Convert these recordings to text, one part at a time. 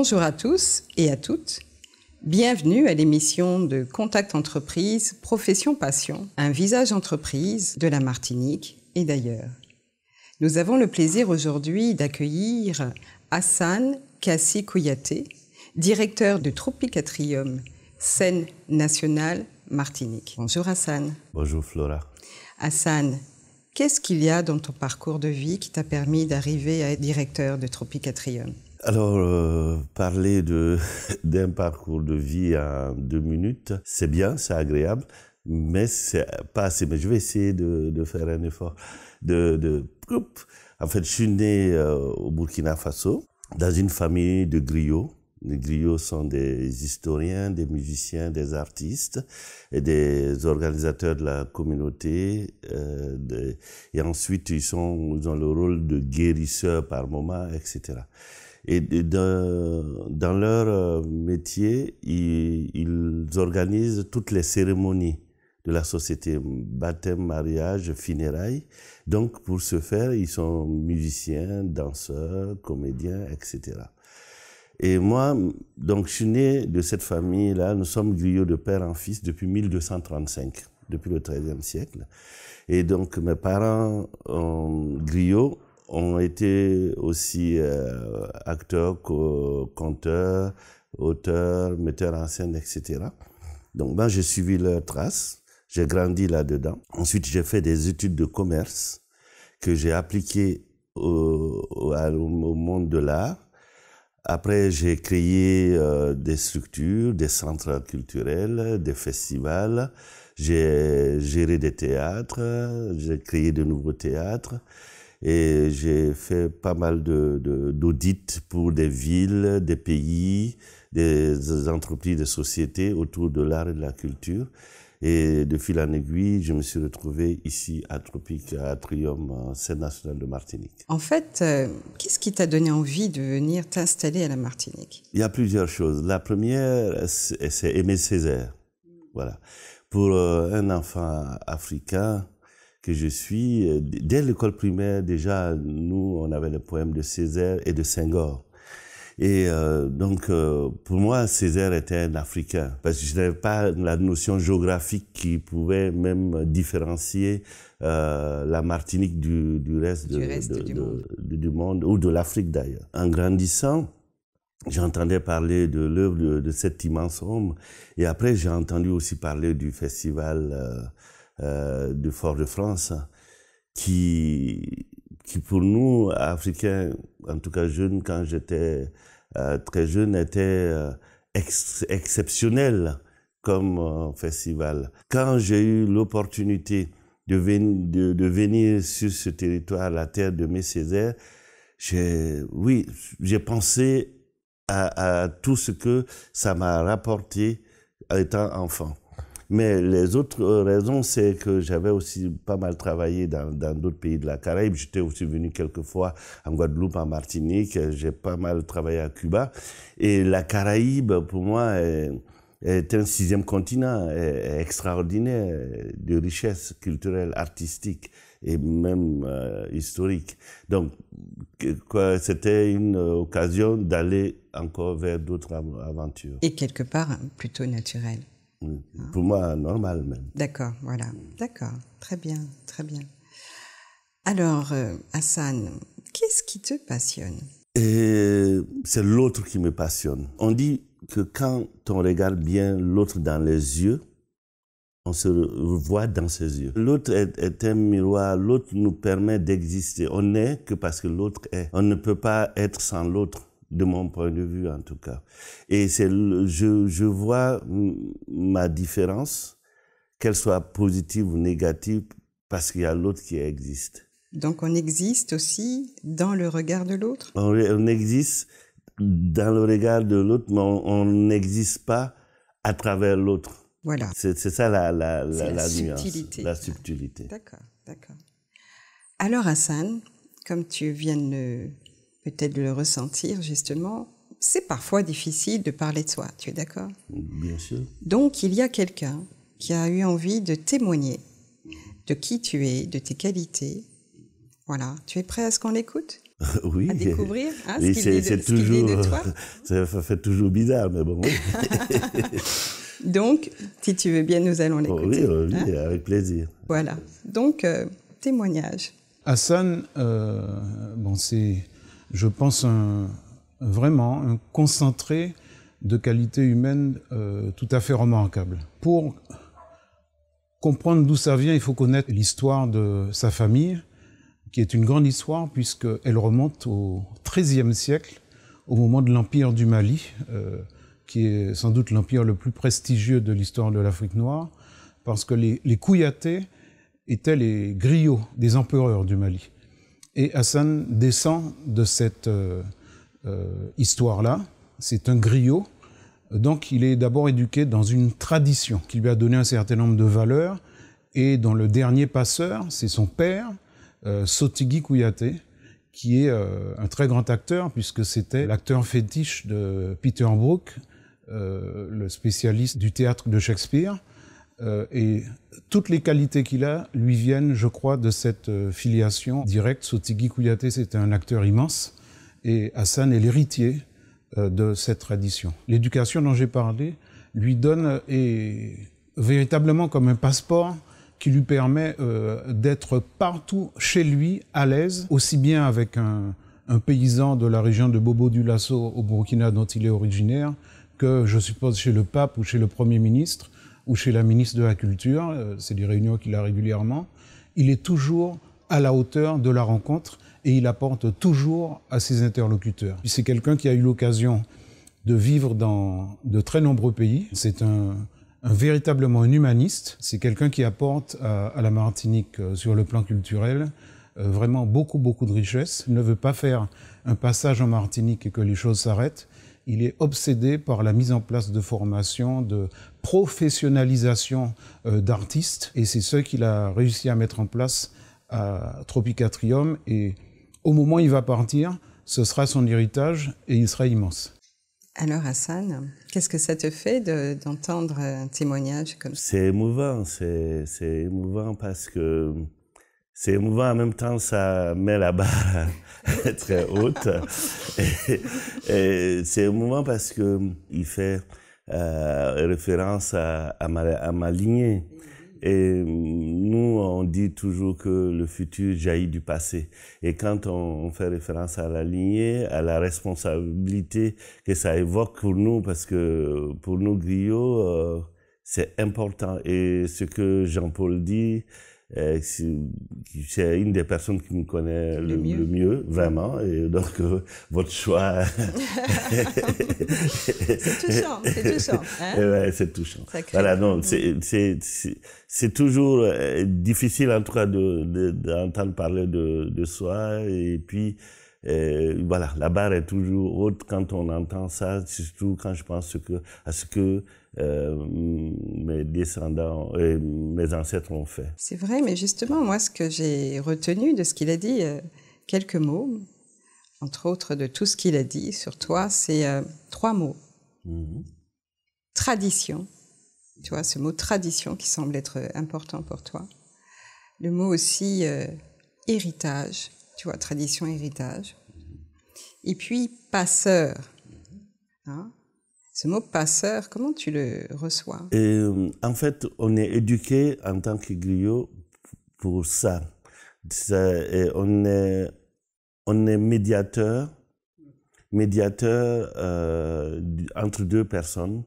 Bonjour à tous et à toutes. Bienvenue à l'émission de Contact Entreprise, Profession Passion, un visage entreprise de la Martinique et d'ailleurs. Nous avons le plaisir aujourd'hui d'accueillir Hassan Kassi Kouyaté, directeur de Tropicatrium, scène nationale Martinique. Bonjour Hassan. Bonjour Flora. Hassan, qu'est-ce qu'il y a dans ton parcours de vie qui t'a permis d'arriver à être directeur de Tropicatrium? Alors, parler d'un parcours de vie en 2 minutes, c'est bien, c'est agréable, mais c'est pas assez. Mais je vais essayer de faire un effort. En fait, je suis né au Burkina Faso, dans une famille de griots. Les griots sont des historiens, des musiciens, des artistes et des organisateurs de la communauté. Et ensuite, ils ont le rôle de guérisseurs par moment, etc. Et dans leur métier, ils organisent toutes les cérémonies de la société, baptême, mariage, funérailles. Donc, pour ce faire, ils sont musiciens, danseurs, comédiens, etc. Et moi, donc, je suis né de cette famille-là. Nous sommes griots de père en fils depuis 1235, depuis le XIIIe siècle. Et donc, mes parents griots ont été aussi acteurs, conteurs, auteurs, metteurs en scène, etc. Donc, ben, j'ai suivi leurs traces, j'ai grandi là-dedans. Ensuite, j'ai fait des études de commerce que j'ai appliquées au monde de l'art. Après, j'ai créé des structures, des centres culturels, des festivals. J'ai géré des théâtres, j'ai créé de nouveaux théâtres. Et j'ai fait pas mal d'audits pour des villes, des pays, des entreprises, des sociétés autour de l'art et de la culture. Et de fil en aiguille, je me suis retrouvé ici à Tropicatrium, scène nationale de Martinique. En fait, qu'est-ce qui t'a donné envie de venir t'installer à la Martinique? Il y a plusieurs choses. La première, c'est aimer Césaire. Voilà. Pour un enfant africain que je suis, dès l'école primaire, déjà, nous, on avait les poèmes de Césaire et de Senghor. Et donc, pour moi, Césaire était un Africain, parce que je n'avais pas la notion géographique qui pouvait même différencier la Martinique du reste du monde, ou de l'Afrique d'ailleurs. En grandissant, j'entendais parler de l'œuvre de cet immense homme, et après, j'ai entendu aussi parler du festival de Fort-de-France, qui pour nous, Africains, en tout cas jeunes, quand j'étais très jeune, était exceptionnel comme festival. Quand j'ai eu l'opportunité de venir sur ce territoire, la terre de mes Césaires, j'ai pensé à tout ce que ça m'a rapporté étant enfant. Mais les autres raisons, c'est que j'avais aussi pas mal travaillé dans d'autres pays de la Caraïbe. J'étais aussi venu quelques fois en Guadeloupe, en Martinique. J'ai pas mal travaillé à Cuba. Et la Caraïbe, pour moi, est un 6e continent extraordinaire de richesse culturelle, artistique et même historique. Donc, c'était une occasion d'aller encore vers d'autres aventures. Et quelque part, plutôt naturel. Pour moi, normal même. D'accord, voilà. D'accord, très bien, très bien. Alors, Hassan, qu'est-ce qui te passionne? Et c'est l'autre qui me passionne. On dit que quand on regarde bien l'autre dans les yeux, on se voit dans ses yeux. L'autre est un miroir, l'autre nous permet d'exister. On n'est que parce que l'autre est. On ne peut pas être sans l'autre. De mon point de vue, en tout cas. Et je vois ma différence, qu'elle soit positive ou négative, parce qu'il y a l'autre qui existe. Donc on existe aussi dans le regard de l'autre? On existe dans le regard de l'autre, mais on n'existe pas à travers l'autre. Voilà. C'est ça la subtilité. Nuance, la subtilité. D'accord, d'accord. Alors Hassan, comme tu viens de peut-être le ressentir justement, c'est parfois difficile de parler de soi, tu es d'accord? Bien sûr. Donc il y a quelqu'un qui a eu envie de témoigner de qui tu es, de tes qualités. Voilà, tu es prêt à ce qu'on l'écoute? Oui. À découvrir ce qu'il dit de toi. Ça fait toujours bizarre, mais bon. Donc, si tu veux bien, nous allons l'écouter. Oui, avec plaisir. Voilà. Donc, témoignage. Hassan, c'est, je pense, vraiment un concentré de qualités humaines tout à fait remarquables. Pour comprendre d'où ça vient, il faut connaître l'histoire de sa famille, qui est une grande histoire puisqu'elle remonte au XIIIe siècle, au moment de l'Empire du Mali, qui est sans doute l'empire le plus prestigieux de l'histoire de l'Afrique noire, parce que les Kouyatés étaient les griots des empereurs du Mali. Et Hassan descend de cette histoire-là. C'est un griot. Donc il est d'abord éduqué dans une tradition qui lui a donné un certain nombre de valeurs, et dont le dernier passeur, c'est son père, Sotigui Kouyaté, qui est un très grand acteur, puisque c'était l'acteur fétiche de Peter Brook, le spécialiste du théâtre de Shakespeare. Et toutes les qualités qu'il a lui viennent, je crois, de cette filiation directe. Sotigui Kouyaté, c'était un acteur immense, et Hassan est l'héritier de cette tradition. L'éducation dont j'ai parlé lui donne véritablement comme un passeport qui lui permet d'être partout chez lui, à l'aise, aussi bien avec un paysan de la région de Bobo-Dioulasso au Burkina dont il est originaire, que je suppose chez le pape ou chez le Premier ministre ou chez la ministre de la Culture, c'est des réunions qu'il a régulièrement. Il est toujours à la hauteur de la rencontre et il apporte toujours à ses interlocuteurs. C'est quelqu'un qui a eu l'occasion de vivre dans de très nombreux pays. C'est véritablement un humaniste. C'est quelqu'un qui apporte à la Martinique, sur le plan culturel, vraiment beaucoup de richesses. Il ne veut pas faire un passage en Martinique et que les choses s'arrêtent. Il est obsédé par la mise en place de formations, de professionnalisation d'artistes. Et c'est ce qu'il a réussi à mettre en place à Tropicatrium. Et au moment où il va partir, ce sera son héritage et il sera immense. Alors Hassan, qu'est-ce que ça te fait d'entendre un témoignage comme ça? C'est émouvant, c'est émouvant parce que c'est émouvant, en même temps ça met la barre très haute. Et c'est émouvant parce que il fait référence à ma lignée. Et nous, on dit toujours que le futur jaillit du passé. Et quand on fait référence à la lignée, à la responsabilité que ça évoque pour nous, parce que pour nous, griots, c'est important. Et ce que Jean-Paul dit, c'est une des personnes qui me connaît le mieux, vraiment. Et donc, votre choix... c'est touchant. Hein? Ouais, c'est touchant. Voilà, non, c'est toujours difficile, en tout cas, d'entendre parler de soi. Et puis, voilà, la barre est toujours haute quand on entend ça, surtout quand je pense à ce que mes descendants et mes ancêtres ont fait. C'est vrai, mais justement, moi, ce que j'ai retenu de ce qu'il a dit, quelques mots, entre autres de tout ce qu'il a dit sur toi, c'est 3 mots. Tradition, tu vois, ce mot tradition qui semble être important pour toi. Le mot aussi héritage, tu vois, tradition, héritage. Et puis passeur, hein? Ce mot passeur, comment tu le reçois? En fait, on est éduqué en tant que griot pour ça. Et on est médiateur entre 2 personnes,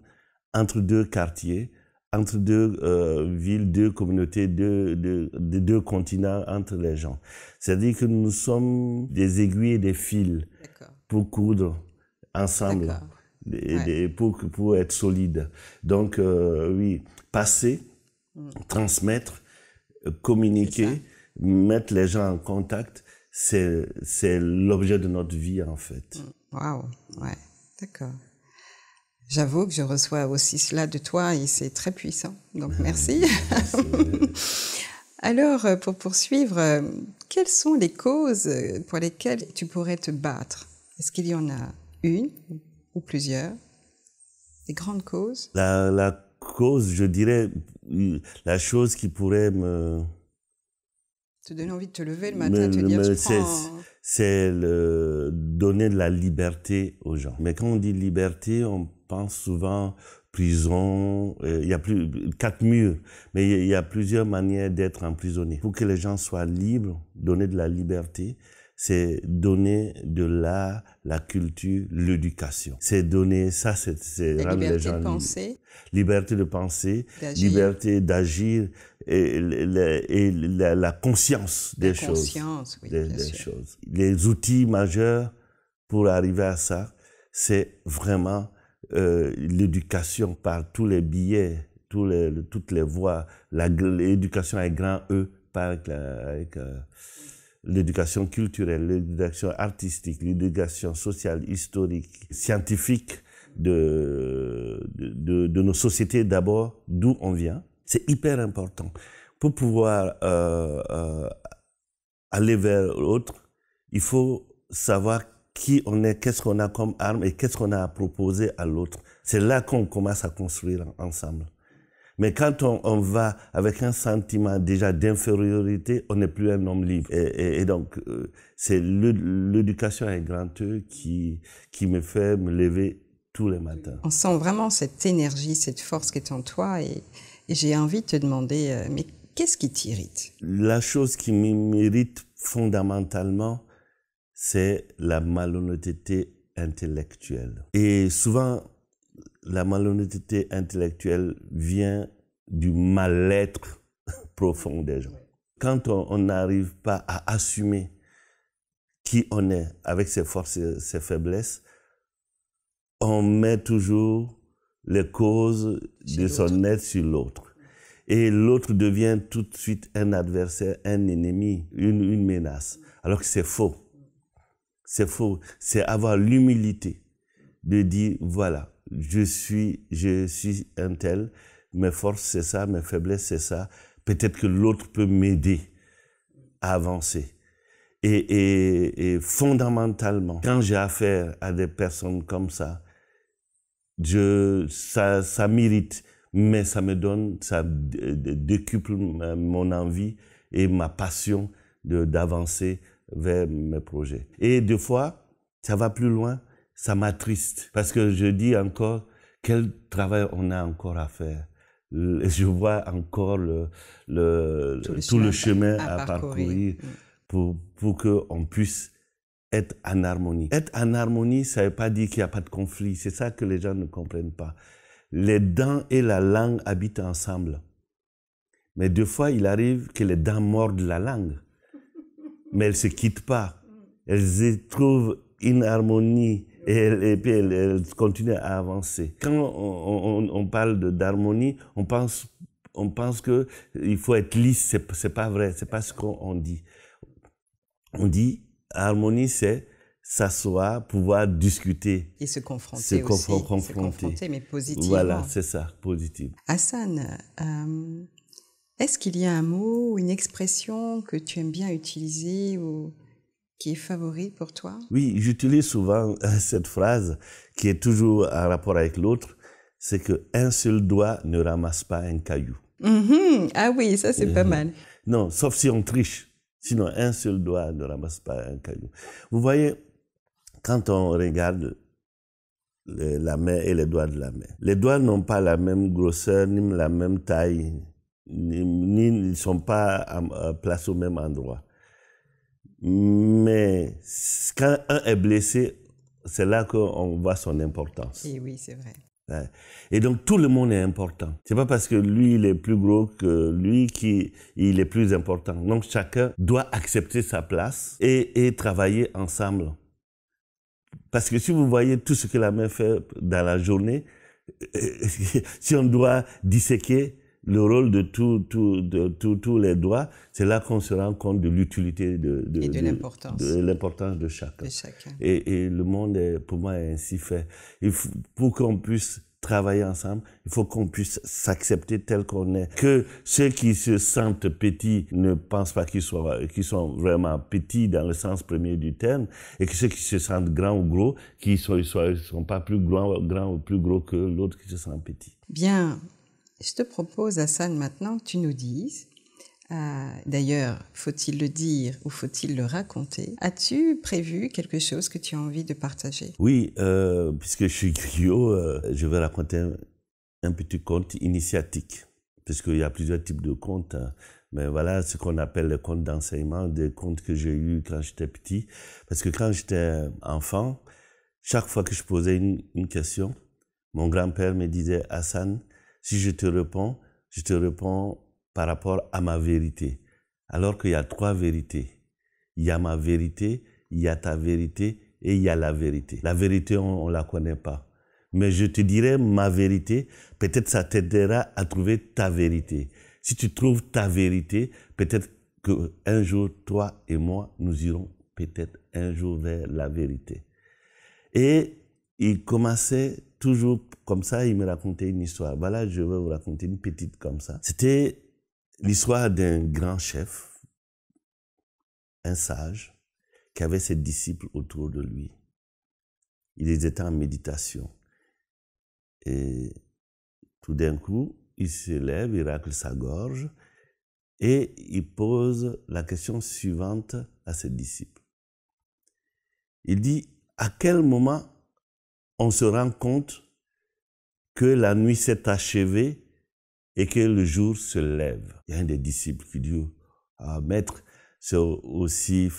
entre 2 quartiers, entre 2 villes, 2 communautés, 2 continents, entre les gens. C'est-à-dire que nous sommes des aiguilles et des fils pour coudre ensemble. Pour être solide. Donc, oui, passer, transmettre, communiquer, mettre les gens en contact, c'est l'objet de notre vie, en fait. Waouh, ouais, d'accord. J'avoue que je reçois aussi cela de toi et c'est très puissant. Donc, merci. Alors, pour poursuivre, quelles sont les causes pour lesquelles tu pourrais te battre? Est-ce qu'il y en a une ou plusieurs? Des grandes causes? La cause, je dirais, la chose qui pourrait te donner envie de te lever le matin et te dire, c'est donner de la liberté aux gens. Mais quand on dit liberté, on pense souvent prison, il y a plus 4 murs, mais il y a plusieurs manières d'être emprisonné. Pour que les gens soient libres, donner de la liberté, c'est donner de l'art, la culture, l'éducation. C'est donner, ça c'est la rendre les liberté gens de libres. penser, Liberté de penser, d'agir. liberté d'agir et la conscience des choses. Conscience, oui, des bien sûr. choses. Les outils majeurs pour arriver à ça, c'est vraiment l'éducation par tous les biais, toutes les voies, l'éducation avec grand E, pas avec l'éducation culturelle, l'éducation artistique, l'éducation sociale, historique, scientifique de nos sociétés d'abord, d'où on vient. C'est hyper important. Pour pouvoir aller vers l'autre, il faut savoir qui on est, qu'est-ce qu'on a comme arme et qu'est-ce qu'on a à proposer à l'autre. C'est là qu'on commence à construire ensemble. Mais quand on va avec un sentiment déjà d'infériorité, on n'est plus un homme libre. Et donc, c'est l'éducation avec grand E qui me fait me lever tous les matins. On sent vraiment cette énergie, cette force qui est en toi et j'ai envie de te demander, mais qu'est-ce qui t'irrite? La chose qui m'irrite fondamentalement, c'est la malhonnêteté intellectuelle. Et souvent, la malhonnêteté intellectuelle vient du mal-être profond des gens. Quand on n'arrive pas à assumer qui on est avec ses forces et ses faiblesses, on met toujours les causes de son être sur l'autre. Et l'autre devient tout de suite un adversaire, un ennemi, une menace. Alors que c'est faux. C'est faux. C'est avoir l'humilité de dire, voilà, je suis un tel, mes forces c'est ça, mes faiblesses c'est ça. Peut-être que l'autre peut m'aider à avancer. Et fondamentalement, quand j'ai affaire à des personnes comme ça, ça m'irrite, mais ça décuple mon envie et ma passion d'avancer vers mes projets. Et des fois, ça va plus loin, ça m'attriste. Parce que je dis encore, quel travail on a encore à faire. Je vois encore tout le chemin à parcourir pour qu'on puisse être en harmonie. Être en harmonie, ça ne veut pas dire qu'il n'y a pas de conflit. C'est ça que les gens ne comprennent pas. Les dents et la langue habitent ensemble. Mais des fois, il arrive que les dents mordent la langue. Mais elles ne se quittent pas. Elles trouvent une harmonie et puis elles continuent à avancer. Quand on parle d'harmonie, on pense qu'il faut être lisse. C'est pas vrai, c'est pas ce qu'on dit. On dit harmonie, c'est s'asseoir, pouvoir discuter. Et se confronter aussi. Se confronter, mais positivement. Voilà, c'est ça, positif. Hassan, est-ce qu'il y a un mot ou une expression que tu aimes bien utiliser ou qui est favori pour toi? Oui, j'utilise souvent cette phrase qui est toujours en rapport avec l'autre, c'est qu'un seul doigt ne ramasse pas un caillou. Ah oui, ça c'est pas mal. Non, sauf si on triche. Sinon, un seul doigt ne ramasse pas un caillou. Vous voyez, quand on regarde la main et les doigts de la main, les doigts n'ont pas la même grosseur, ni la même taille, ni ils ne sont pas placés au même endroit. Mais quand un est blessé, c'est là qu'on voit son importance. Et oui, c'est vrai. Ouais. Et donc tout le monde est important. C'est pas parce que lui il est plus gros que lui qu'il est plus important. Donc chacun doit accepter sa place et travailler ensemble. Parce que si vous voyez tout ce que la main fait dans la journée, si on doit disséquer le rôle de tous les doigts, c'est là qu'on se rend compte de l'utilité de l'importance de chacun. Et le monde, pour moi, est ainsi fait. Pour qu'on puisse travailler ensemble, il faut qu'on puisse s'accepter tel qu'on est. Que ceux qui se sentent petits ne pensent pas qu'ils sont vraiment petits dans le sens premier du terme, et que ceux qui se sentent grands ou gros, qu'ils ne sont pas plus grands ou plus gros que l'autre qui se sent petit. Bien. Je te propose, Hassan, maintenant que tu nous dises D'ailleurs, faut-il le dire ou faut-il le raconter? As-tu prévu quelque chose que tu as envie de partager? Oui, puisque je suis griot, je vais raconter un petit conte initiatique, puisqu'il y a plusieurs types de contes, hein. Mais voilà ce qu'on appelle les contes d'enseignement, des contes que j'ai eus quand j'étais petit. Parce que quand j'étais enfant, chaque fois que je posais une question, mon grand-père me disait « Hassan, si je te réponds par rapport à ma vérité. » Alors qu'il y a 3 vérités. Il y a ma vérité, il y a ta vérité et il y a la vérité. La vérité, on ne la connaît pas. Mais je te dirai ma vérité, peut-être ça t'aidera à trouver ta vérité. Si tu trouves ta vérité, peut-être qu'un jour, toi et moi, nous irons peut-être un jour vers la vérité. Et il commençait toujours comme ça, il me racontait une histoire. Voilà, je vais vous raconter une petite comme ça. C'était l'histoire d'un grand chef, un sage, qui avait ses disciples autour de lui. Ils étaient en méditation. Et tout d'un coup, il se lève, il racle sa gorge et il pose la question suivante à ses disciples. Il dit, à quel moment on se rend compte que la nuit s'est achevée et que le jour se lève? Il y a un des disciples qui dit, ah, maître, c'est aussi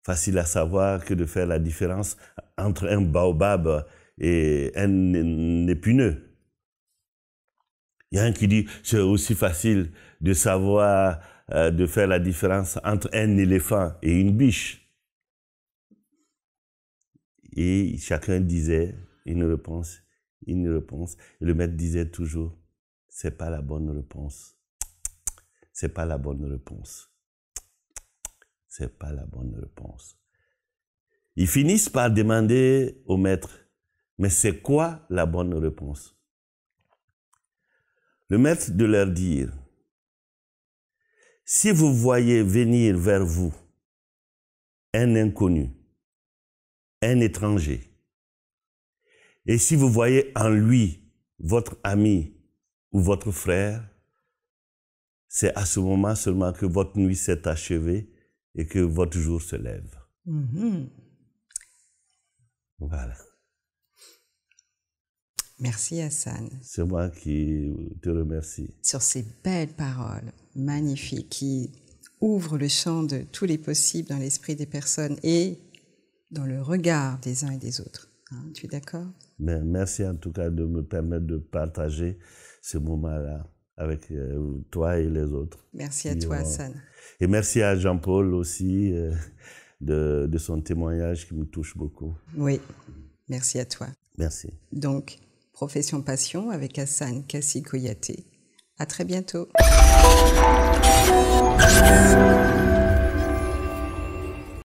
facile à savoir que de faire la différence entre un baobab et un épineux. Il y a un qui dit, c'est aussi facile de savoir, de faire la différence entre un éléphant et une biche. Et chacun disait une réponse. Et le maître disait toujours, c'est pas la bonne réponse. C'est pas la bonne réponse. C'est pas la bonne réponse. Ils finissent par demander au maître, mais c'est quoi la bonne réponse? Le maître de leur dire, si vous voyez venir vers vous un inconnu, un étranger, et si vous voyez en lui votre ami ou votre frère, c'est à ce moment seulement que votre nuit s'est achevée et que votre jour se lève. Mm-hmm. Voilà. Merci Hassan. C'est moi qui te remercie. Sur ces belles paroles magnifiques qui ouvrent le champ de tous les possibles dans l'esprit des personnes et dans le regard des uns et des autres. Hein, tu es d'accord? Merci en tout cas de me permettre de partager ce moment-là avec toi et les autres. Merci à toi Hassan. Et merci à Jean-Paul aussi de son témoignage qui me touche beaucoup. Oui, merci à toi. Merci. Donc, Profession Passion avec Hassan Kassi Koyaté. À très bientôt.